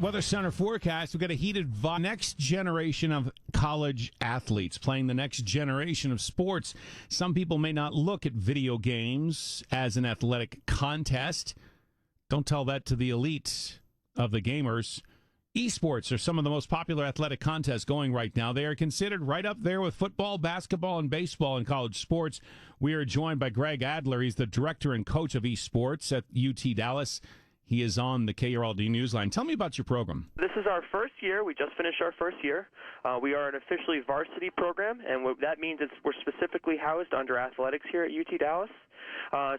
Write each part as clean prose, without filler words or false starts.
Weather Center forecast, we've got a heated next generation of college athletes playing the next generation of sports. Some people may not look at video games as an athletic contest. Don't tell that to the elite of the gamers. Esports are some of the most popular athletic contests going right now. They are considered right up there with football, basketball, and baseball in college sports. We are joined by Greg Adler. He's the director and coach of esports at UT Dallas. He is on the KRLD Newsline. Tell me about your program. This is our first year. We just finished our first year. We are an officially varsity program, and what that means is we're specifically housed under athletics here at UT Dallas.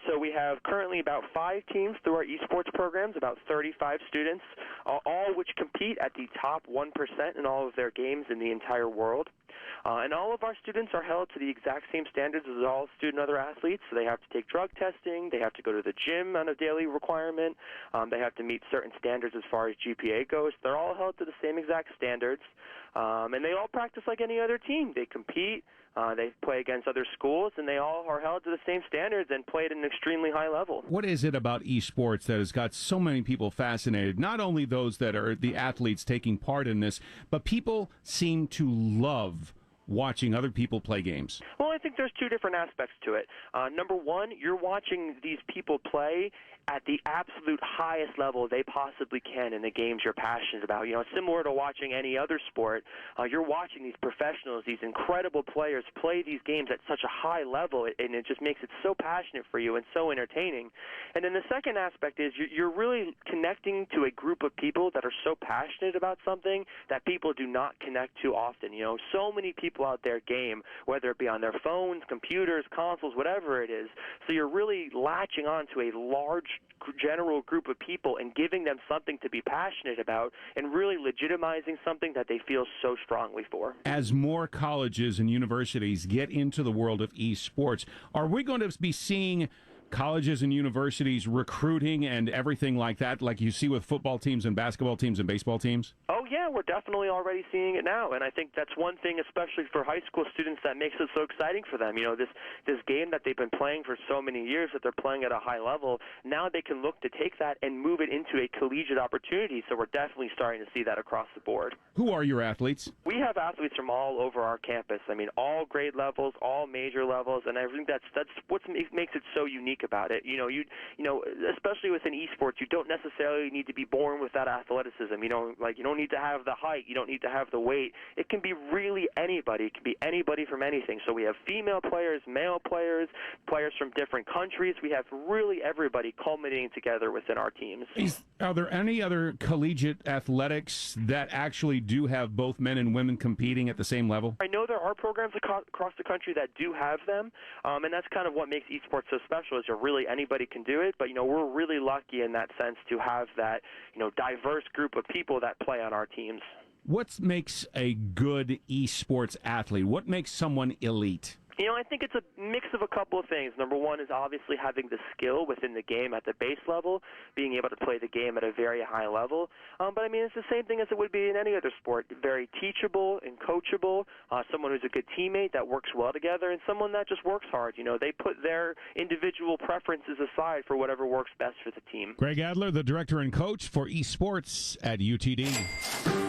So we have currently about 5 teams through our esports programs, about 35 students, all which compete at the top 1% in all of their games in the entire world. And all of our students are held to the exact same standards as all student other athletes. So they have to take drug testing, they have to go to the gym on a daily requirement, they have to meet certain standards as far as GPA goes. They're all held to the same exact standards, and they all practice like any other team. They compete, they play against other schools, and they all are held to the same standards and play at an extremely high level. What is it about esports that has got so many people fascinated? Not only those that are the athletes taking part in this, but people seem to love watching other people play games. Well, I think there's 2 different aspects to it. Number one, you're watching these people play at the absolute highest level they possibly can in the games you're passionate about. You know, similar to watching any other sport, you're watching these professionals, these incredible players play these games at such a high level, and it just makes it so passionate for you and so entertaining. And then the second aspect is you're really connecting to a group of people that are so passionate about something that people do not connect to often. You know, so many people out there game, whether it be on their phones, computers, consoles, whatever it is. So you're really latching on to a large general group of people and giving them something to be passionate about and really legitimizing something that they feel so strongly for. As more colleges and universities get into the world of esports, are we going to be seeing colleges and universities recruiting and everything like that, like you see with football teams and basketball teams and baseball teams? Oh, yeah, we're definitely already seeing it now, and I think that's one thing, especially for high school students, that makes it so exciting for them. You know, this game that they've been playing for so many years, that they're playing at a high level, now they can look to take that and move it into a collegiate opportunity, so we're definitely starting to see that across the board. Who are your athletes? We have athletes from all over our campus. I mean, all grade levels, all major levels, and I think that's what makes it so unique about it. You know, especially within esports, you don't necessarily need to be born with that athleticism. You don't need to have the height. You don't need to have the weight. It can be really anybody. It can be anybody from anything. So we have female players, male players, players from different countries. We have really everybody culminating together within our teams. Are there any other collegiate athletics that actually do have both men and women competing at the same level? I know there are programs across the country that do have them, and that's kind of what makes esports so special, is really anybody can do it, but, you know, we're really lucky in that sense to have that, you know, diverse group of people that play on our teams. What makes a good esports athlete? What makes someone elite? You know, I think it's a mix of a couple of things. Number one is obviously having the skill within the game at the base level, being able to play the game at a very high level. But, I mean, it's the same thing as it would be in any other sport. Very teachable and coachable, someone who's a good teammate that works well together, and someone that just works hard. You know, they put their individual preferences aside for whatever works best for the team. Greg Adler, the director and coach for esports at UTD.